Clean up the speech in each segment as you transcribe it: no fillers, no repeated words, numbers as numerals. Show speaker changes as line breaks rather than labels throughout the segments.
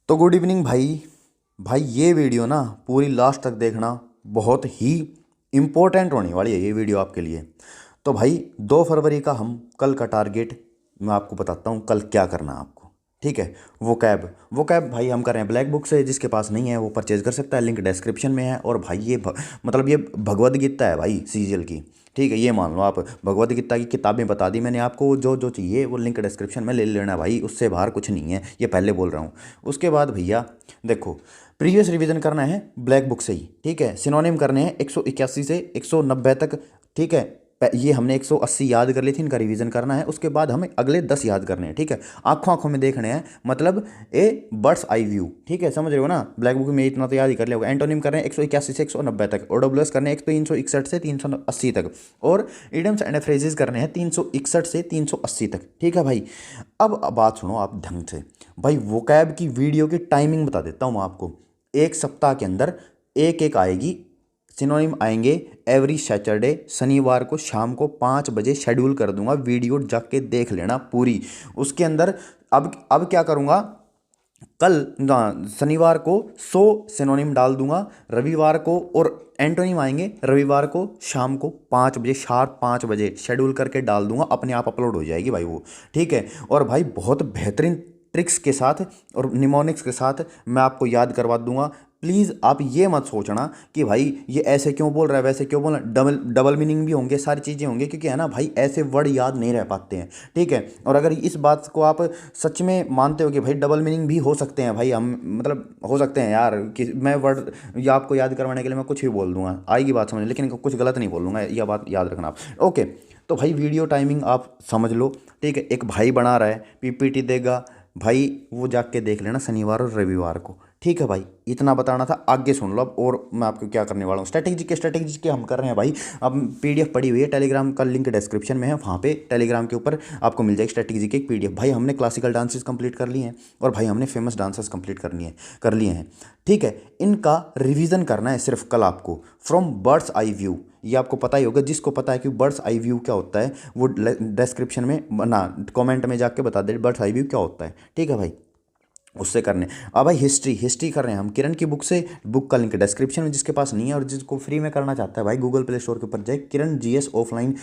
तो good evening भाई। भाई ये वीडियो ना पूरी लास्ट तक देखना, बहुत ही इम्पोर्टेंट होने वाली है ये वीडियो आपके लिए। तो भाई 2 फरवरी का हम कल का टारगेट मैं आपको बताता हूँ कल क्या करना है आपको। ठीक है। वो कैब भाई हम कर रहे हैं ब्लैक बुक से, जिसके पास नहीं है वो परचेज कर सकता है, लिंक डिस्क्रिप्शन में है। और भाई मतलब ये भगवद गीता है भाई, सीरियल की। ठीक है, ये मान लो आप, भगवद गीता की किताबें बता दी मैंने आपको, जो जो चाहिए वो लिंक डिस्क्रिप्शन में ले लेना भाई, उससे बाहर कुछ नहीं है, ये पहले बोल रहा हूँ। उसके बाद भैया देखो, प्रीवियस रिवीजन करना है ब्लैक बुक से ही। ठीक है, सिनोनिम करने हैं 181 से 190 तक। ठीक है, ये हमने 180 याद कर ली थी, इनका रिवीजन करना है। उसके बाद हमें अगले 10 याद करने हैं। ठीक है, आंखों आंखों में देखने हैं, मतलब ए बर्ड्स आई व्यू। ठीक है, समझ रहे हो ना, ब्लैक बुक में इतना तो याद ही कर लिया होगा। एंटोनिम कर रहे हैं 181 से 190 तक, ओडब्ल्यूएस करने हैं 361 से 380 तक, और इडियम्स एंड फ्रेजेस करने हैं 361 से 380 तक। ठीक है भाई, अब बात सुनो आप ढंग से। भाई वोकैब की वीडियो की टाइमिंग बता देता हूँ मैं आपको। एक सप्ताह के अंदर एक एक आएगी, सिनोनिम आएंगे एवरी सैटरडे। शनिवार को शाम को 5 बजे शेड्यूल कर दूंगा, वीडियो जाके देख लेना पूरी। उसके अंदर अब क्या करूंगा, कल ना शनिवार को 100 सिनोनिम डाल दूंगा, रविवार को और एंटोनिम आएंगे रविवार को शाम को 5 बजे, शार्प 5 बजे शेड्यूल करके डाल दूंगा, अपने आप अपलोड हो जाएगी भाई वो। ठीक है, और भाई बहुत बेहतरीन ट्रिक्स के साथ और निमोनिक्स के साथ मैं आपको याद करवा दूंगा। प्लीज़ आप ये मत सोचना कि भाई ये ऐसे क्यों बोल रहा है, वैसे क्यों बोल रहा है। डबल डबल मीनिंग भी होंगे, सारी चीज़ें होंगी, क्योंकि है ना भाई, ऐसे वर्ड याद नहीं रह पाते हैं। ठीक है, और अगर इस बात को आप सच में मानते हो कि भाई डबल मीनिंग भी हो सकते हैं भाई, हम मतलब हो सकते हैं यार, कि मैं वर्ड या आपको याद करवाने के लिए मैं कुछ भी बोल दूंगा, आएगी बात समझ, लेकिन कुछ गलत नहीं बोल दूंगा, यह बात याद रखना आप। ओके, तो भाई वीडियो टाइमिंग आप समझ लो। ठीक है, एक भाई बना रहा है, पीपीटी देगा भाई, वो जाके देख लेना शनिवार और रविवार को। ठीक है भाई, इतना बताना था, आगे सुन लो अब। और मैं आपको क्या करने वाला हूँ, स्ट्रेटेजी के हम कर रहे हैं भाई। अब पीडीएफ पड़ी हुई है, टेलीग्राम का लिंक डिस्क्रिप्शन में है, वहाँ पे टेलीग्राम के ऊपर आपको मिल जाएगी स्ट्रेटेजी की एक पीडीएफ। भाई हमने क्लासिकल डांसेस कंप्लीट कर लिए हैं, और भाई हमने फेमस डांसेस कंप्लीट कर लिए हैं। ठीक है, इनका रिवीजन करना है सिर्फ कल आपको, फ्रॉम बर्ड्स आई व्यू। ये आपको पता ही होगा, जिसको पता है कि बर्ड्स आई व्यू क्या होता है वो डिस्क्रिप्शन में ना कमेंट में जाके बता दे बर्ड्स आई व्यू क्या होता है। ठीक है भाई, उससे करने। अब भाई हिस्ट्री कर रहे हैं हम किरण की बुक से, बुक का लिंक डिस्क्रिप्शन में, जिसके पास नहीं है और जिसको फ्री में करना चाहता है भाई, गूगल प्ले स्टोर के ऊपर जाए, किरण जीएस ऑफलाइन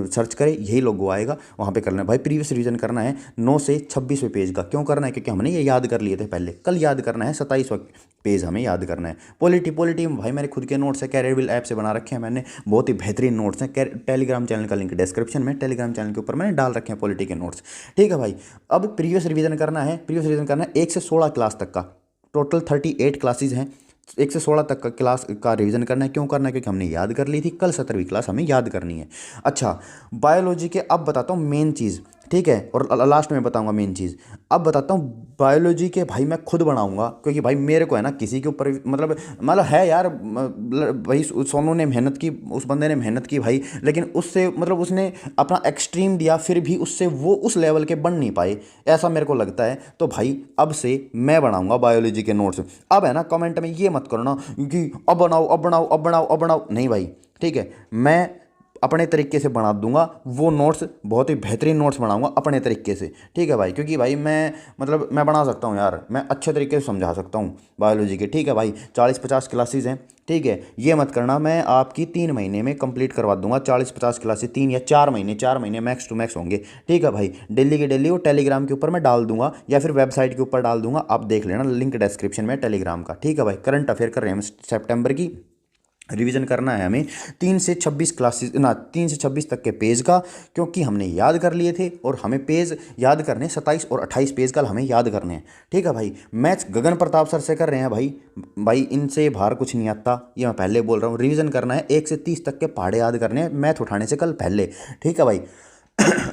सर्च करे, यही लोगो आएगा, वहाँ पे करना है भाई। प्रीवियस रिवीजन करना है 9 से 26वें पेज का। क्यों करना है, क्योंकि हमने ये याद कर लिए थे पहले, कल याद करना है 27वां पेज हमें याद करना है। पॉलिटी में भाई मेरे खुद के नोट्स है, कैरियरविल ऐप से बना रखे हैं मैंने, बहुत ही बेहतरीन नोट्स हैं। टेलीग्राम चैनल का लिंक डिस्क्रिप्शन में, टेलीग्राम चैनल के ऊपर मैंने डाल रखे हैं पॉलिटी के नोट्स। ठीक है भाई, अब प्रीवियस रिवीजन करना है, 1 से 16 क्लास तक का, टोटल 38 क्लासेज हैं। 1 से 16 तक का क्लास का रिवीजन करना है। क्यों करना है, क्योंकि हमने याद कर ली थी, कल 17वीं क्लास हमें याद करनी है। अच्छा, बायोलॉजी के अब बताता हूँ मेन चीज़। ठीक है, और लास्ट में बताऊंगा मेन चीज़। अब बताता हूँ बायोलॉजी के भाई, मैं खुद बनाऊंगा, क्योंकि भाई मेरे को है ना किसी के ऊपर मतलब है यार, भाई सोनू ने मेहनत की, उस बंदे ने मेहनत की भाई, लेकिन उससे मतलब उसने अपना एक्सट्रीम दिया, फिर भी उससे वो उस लेवल के बन नहीं पाए, ऐसा मेरे को लगता है। तो भाई अब से मैं बनाऊंगा बायोलॉजी के नोट्स। अब है ना, कमेंट में ये मत करना कि अब बनाओ अब बनाओ अब बनाओ अब बनाओ, नहीं भाई। ठीक है, मैं अपने तरीके से बना दूंगा वो नोट्स, बहुत ही बेहतरीन नोट्स बनाऊंगा अपने तरीके से। ठीक है भाई, क्योंकि भाई मैं मतलब मैं बना सकता हूँ यार, मैं अच्छे तरीके से समझा सकता हूँ बायोलॉजी के। ठीक है भाई, 40-50 क्लासेज हैं। ठीक है, ये मत करना, मैं आपकी 3 महीने में कंप्लीट करवा दूंगा 40-50 क्लासेज, 3 या 4 महीने मैक्स टू मैक्स होंगे। ठीक है भाई, डेली के डेली वो टेलीग्राम के ऊपर मैं डाल दूंगा, या फिर वेबसाइट के ऊपर डाल दूंगा, आप देख लेना, लिंक डिस्क्रिप्शन में टेलीग्राम का। ठीक है भाई, करंट अफेयर कर रहे हैं हम सितंबर की, रिवीजन करना है हमें 3 से 26 तक के पेज का, क्योंकि हमने याद कर लिए थे, और हमें पेज याद करने 27 और 28 पेज का हमें याद करने हैं। ठीक है भाई, मैथ्स गगन प्रताप सर से कर रहे हैं भाई, भाई इनसे बाहर कुछ नहीं आता, ये मैं पहले बोल रहा हूँ। रिवीजन करना है 1 से 30 तक के पहाड़े याद करने हैं, मैथ उठाने से कल पहले। ठीक है भाई,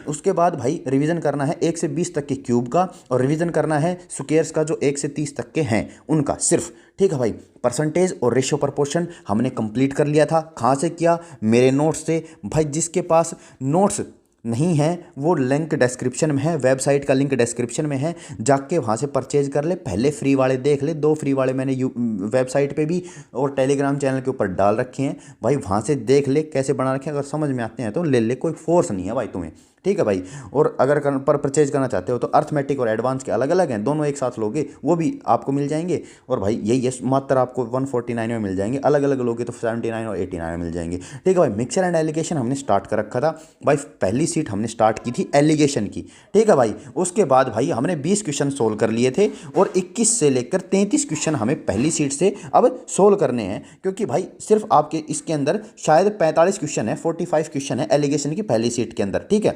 उसके बाद भाई रिवीजन करना है 1 से 20 तक के क्यूब का, और रिवीजन करना है स्क्वायर्स का जो 1 से 30 तक के हैं उनका सिर्फ। ठीक है भाई, परसेंटेज और रेशियो प्रपोर्शन हमने कंप्लीट कर लिया था। कहाँ से किया, मेरे नोट्स से भाई। जिसके पास नोट्स नहीं है वो लिंक डिस्क्रिप्शन में है, वेबसाइट का लिंक डिस्क्रिप्शन में है, जाके वहाँ से परचेज कर ले। पहले फ्री वाले देख ले, 2 फ्री वाले मैंने वेबसाइट पे भी और टेलीग्राम चैनल के ऊपर डाल रखे हैं भाई, वहाँ से देख ले कैसे बना रखे हैं। अगर समझ में आते हैं तो ले ले, कोई फोर्स नहीं है भाई तुम्हें। ठीक है भाई। और अगर पर परचेज करना चाहते हो तो अर्थमेटिक और एडवांस के अलग अलग हैं, दोनों एक साथ लोगे वो भी आपको मिल जाएंगे। और भाई यही मात्र आपको 149 में मिल जाएंगे, अलग अलग लोगे तो 79 और 89 में मिल जाएंगे। ठीक है भाई। मिक्सर एंड एलिगेशन हमने स्टार्ट कर रखा था भाई, पहली सीट हमने स्टार्ट की थी एलिगेशन की। ठीक है भाई। उसके बाद भाई हमने 20 क्वेश्चन सोल्व कर लिए थे और 21 से लेकर 33 क्वेश्चन हमें पहली सीट से अब सोल्व करने हैं, क्योंकि भाई सिर्फ आपके इसके अंदर शायद 45 क्वेश्चन है, 45 क्वेश्चन है एलिगेशन की पहली सीट के अंदर। ठीक है।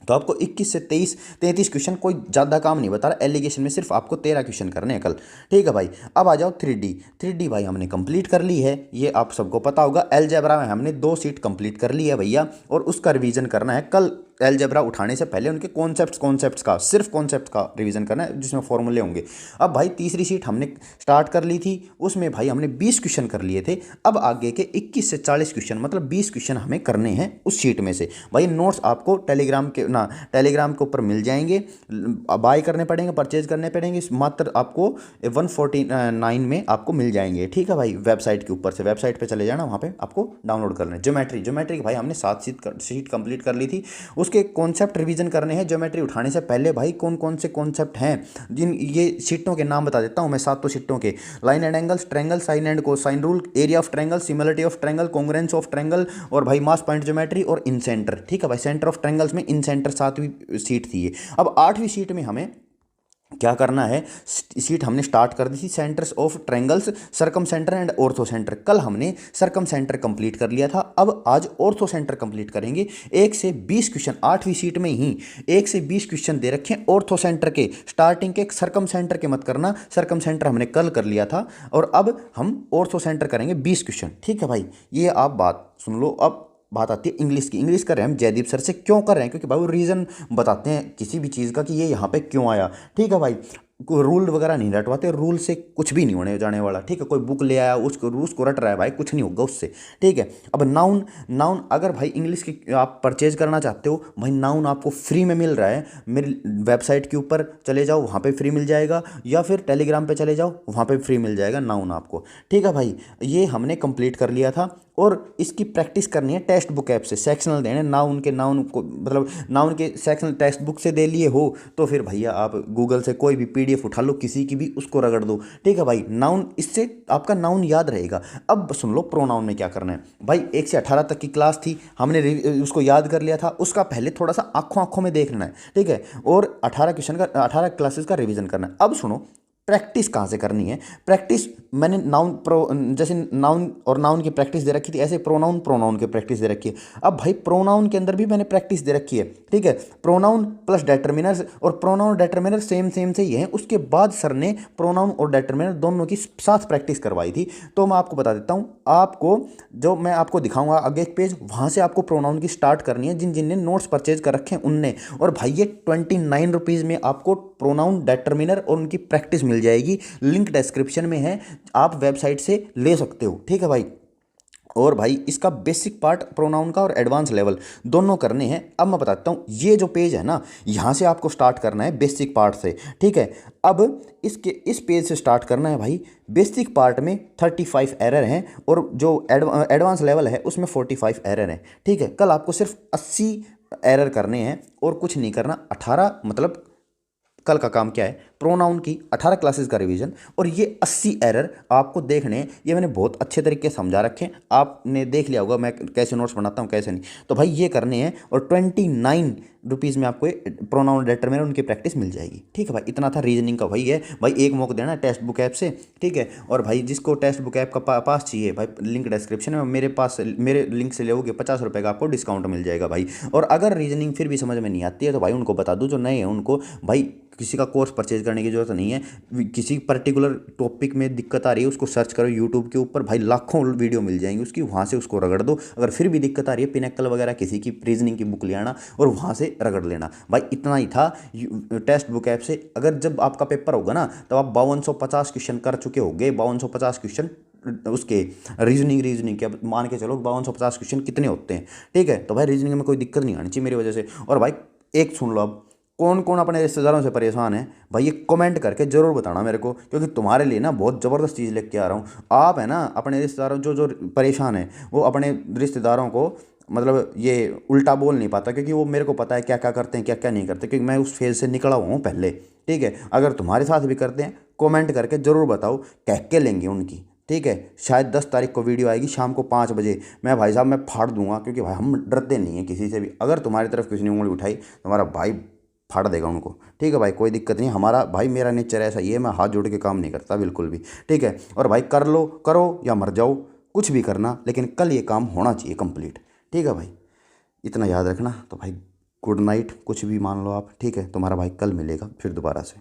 तो आपको 21 से 33 क्वेश्चन कोई ज़्यादा काम नहीं बता रहा, एलिगेशन में सिर्फ आपको 13 क्वेश्चन करने हैं कल। ठीक है भाई। अब आ जाओ 3D भाई हमने कंप्लीट कर ली है, ये आप सबको पता होगा। अलजेब्रा में हमने 2 सीट कंप्लीट कर ली है भैया, और उसका रिवीजन करना है कल। अलजेब्रा उठाने से पहले उनके कॉन्सेप्ट्स का, सिर्फ कॉन्सेप्ट का रिवीजन करना है जिसमें फॉर्मूले होंगे। अब भाई तीसरी सीट हमने स्टार्ट कर ली थी, उसमें भाई हमने 20 क्वेश्चन कर लिए थे। अब आगे के 21 से 40 क्वेश्चन, मतलब 20 क्वेश्चन हमें करने हैं उस शीट में से। भाई नोट्स आपको टेलीग्राम के ऊपर मिल जाएंगे, बाय करने पड़ेंगे, परचेज करने पड़ेंगे, मात्र आपको 149 में आपको मिल जाएंगे। ठीक है भाई। वेबसाइट के ऊपर से, वेबसाइट पे चले जाना, वहाँ पे आपको डाउनलोड कर लें। ज्योमेट्री भाई हमने 7 सीट कंप्लीट कर ली थी, उसके कॉन्सेप्ट रिवीजन करने हैं। ज्योमेट्री उठाने से पहले भाई कौन कौन से कॉन्सेप्ट हैं, जिन ये शीटों के नाम बता देता हूँ मैं, 7 शीटों के। Line and angles, triangle, sine and cosine rule, area of triangle, similarity of triangle, congruence of triangle, और भाई मास पॉइंट ज्योमेट्री और इन सेंटर। ठीक है भाई। सेंटर ऑफ ट्रायंगल्स में इन सेंटर 7वीं सीट थी ये। अब 8वीं सीट में हमें क्या करना है, सीट हमने स्टार्ट कर दी थी centres of triangles, circum centre and ortho centre. कल हमने सर्कम सेंटर कंप्लीट कर लिया था, अब आज ऑर्थो सेंटर कंप्लीट करेंगे। 1 से 20 क्वेश्चन 8वीं सीट में ही 1 से 20 क्वेश्चन दे रखे हैं ऑर्थो सेंटर के, स्टार्टिंग के। सर्कम सेंटर के मत करना, सर्कम सेंटर हमने कल कर लिया था, और अब हम ऑर्थो सेंटर करेंगे 20 क्वेश्चन। ठीक है भाई। ये आप बात सुन लो। अब बात आती है इंग्लिश की। इंग्लिश कर रहे हैं हम जयदीप सर से। क्यों कर रहे हैं? क्योंकि भाई वो रीज़न बताते हैं किसी भी चीज़ का कि ये यहाँ पे क्यों आया। ठीक है भाई। कोई रूल वगैरह नहीं रटवाते, रूल से कुछ भी नहीं होने जाने वाला। ठीक है। कोई बुक ले आया उसको रट रहा है भाई, कुछ नहीं होगा उससे। ठीक है। अब नाउन अगर भाई इंग्लिश की आप परचेज करना चाहते हो भाई, नाउन आपको फ्री में मिल रहा है। मेरी वेबसाइट के ऊपर चले जाओ, वहाँ पे फ्री मिल जाएगा, या फिर टेलीग्राम पे चले जाओ, वहाँ पे फ्री मिल जाएगा नाउन आपको। ठीक है भाई। ये हमने कंप्लीट कर लिया था, और इसकी प्रैक्टिस करनी है टेक्स्ट बुक ऐप से। सेक्शनल देने नाउन को, मतलब नाउन के सेक्शनल टेक्स्ट बुक से दे लिए हो तो फिर भैया आप गूगल से कोई भी पीडीएफ उठा लो, किसी की भी, उसको रगड़ दो। ठीक है भाई। नाउन, इससे आपका नाउन याद रहेगा। अब सुन लो प्रोनाउन में क्या करना है भाई। 1 से 18 तक की क्लास थी, हमने उसको याद कर लिया था। उसका पहले थोड़ा सा आंखों में देखना है। ठीक है। और 18 क्लासेस का रिविजन करना है। अब सुनो प्रैक्टिस कहाँ से करनी है। प्रैक्टिस मैंने जैसे नाउन और नाउन की प्रैक्टिस दे रखी थी, ऐसे प्रोनाउन की प्रैक्टिस दे रखी है। अब भाई प्रोनाउन के अंदर भी मैंने प्रैक्टिस दे रखी है। ठीक है। प्रोनाउन प्लस डेटर्मिनर्स, और प्रोनाउन डेटर्मिनर सेम से ही है। उसके बाद सर ने प्रोनाउन और डेटर्मिनर दोनों की साथ प्रैक्टिस करवाई थी। तो मैं आपको बता देता हूँ, आपको जो मैं आपको दिखाऊंगा आगे एक पेज, वहाँ से आपको प्रोनाउन की स्टार्ट करनी है, जिन ने नोट्स परचेज कर रखे हैं उनने। और भाई ये 29 रुपीज़ में आपको प्रोनाउन, डेटर्मिनर और उनकी प्रैक्टिस मिल जाएगी। लिंक डिस्क्रिप्शन में है, आप वेबसाइट से ले सकते हो। ठीक है भाई। और भाई इसका बेसिक पार्ट प्रोनाउन का और एडवांस लेवल दोनों करने हैं। अब मैं बताता हूँ, ये जो पेज है ना, यहाँ से आपको स्टार्ट करना है बेसिक पार्ट से। ठीक है। अब इस पेज से स्टार्ट करना है भाई। बेसिक पार्ट में 35 एरर हैं, और जो एडवांस लेवल है उसमें 45 एरर हैं। ठीक है। कल आपको सिर्फ 80 एरर करने हैं और कुछ नहीं करना। 18 मतलब कल का काम क्या है, प्रोनाउन की 18 क्लासेस का रिवीजन, और ये 80 एरर आपको देखने हैं। ये मैंने बहुत अच्छे तरीके से समझा रखे हैं, आपने देख लिया होगा मैं कैसे नोट्स बनाता हूँ कैसे नहीं। तो भाई ये करने हैं, और 29 रुपीज़ में आपको प्रोनाउन डेटर्मिनर उनकी प्रैक्टिस मिल जाएगी। ठीक है भाई। इतना था रीजनिंग का। भाई है भाई, एक मौका देना टेक्स्ट बुक ऐप से। ठीक है। और भाई जिसको टेक्स्ट बुक ऐप का पास चाहिए भाई, लिंक डिस्क्रिप्शन में, मेरे लिंक से लोगे 50 रुपये का आपको डिस्काउंट मिल जाएगा भाई। और अगर रीजनिंग फिर भी समझ में नहीं आती है तो भाई उनको बता दूँ, जो नए हैं उनको भाई किसी का कोर्स परचेज करने की जरूरत नहीं है। किसी पर्टिकुलर टॉपिक में दिक्कत आ रही है, उसको सर्च करो यूट्यूब के ऊपर, भाई लाखों वीडियो मिल जाएंगी उसकी, वहाँ से उसको रगड़ दो। अगर फिर भी दिक्कत आ रही है, पिनैकल वगैरह किसी की रीजनिंग की बुक ले आना और वहाँ से रगड़ लेना। भाई इतना ही था टेक्स्ट बुक ऐप से। अगर जब आपका पेपर होगा ना, तब आप 5250 क्वेश्चन कर चुके होंगे। 5250 क्वेश्चन उसके रीजनिंग के। अब मान के चलो 5250 क्वेश्चन कितने होते हैं। ठीक है। तो भाई रीजनिंग में कोई दिक्कत नहीं आनी चाहिए मेरी वजह से। और भाई एक सुन लो, अब कौन कौन अपने रिश्तेदारों से परेशान है भाई, ये कमेंट करके ज़रूर बताना मेरे को, क्योंकि तुम्हारे लिए ना बहुत ज़बरदस्त चीज़ लेके आ रहा हूँ। आप है ना अपने रिश्तेदारों जो परेशान है, वो अपने रिश्तेदारों को मतलब ये उल्टा बोल नहीं पाता, क्योंकि वो मेरे को पता है क्या क्या करते हैं क्या क्या नहीं करते, क्योंकि मैं उस फेज से निकला हुआ हूँ पहले। ठीक है, अगर तुम्हारे साथ भी करते हैं कमेंट करके ज़रूर बताओ, कह के लेंगे उनकी। ठीक है, शायद 10 तारीख को वीडियो आएगी शाम को 5 बजे। मैं भाई साहब मैं फाड़ दूंगा, क्योंकि भाई हम डरते नहीं हैं किसी से भी। अगर तुम्हारी तरफ किसी ने उंगली उठाई तुम्हारा भाई फाड़ देगा उनको। ठीक है भाई, कोई दिक्कत नहीं, हमारा भाई मेरा नेचर ऐसा ही है, मैं हाथ जोड़ के काम नहीं करता बिल्कुल भी। ठीक है, और भाई कर लो करो या मर जाओ, कुछ भी करना, लेकिन कल ये काम होना चाहिए कंप्लीट। ठीक है भाई, इतना याद रखना। तो भाई गुड नाइट, कुछ भी मान लो आप। ठीक है, तुम्हारा भाई कल मिलेगा फिर दोबारा से।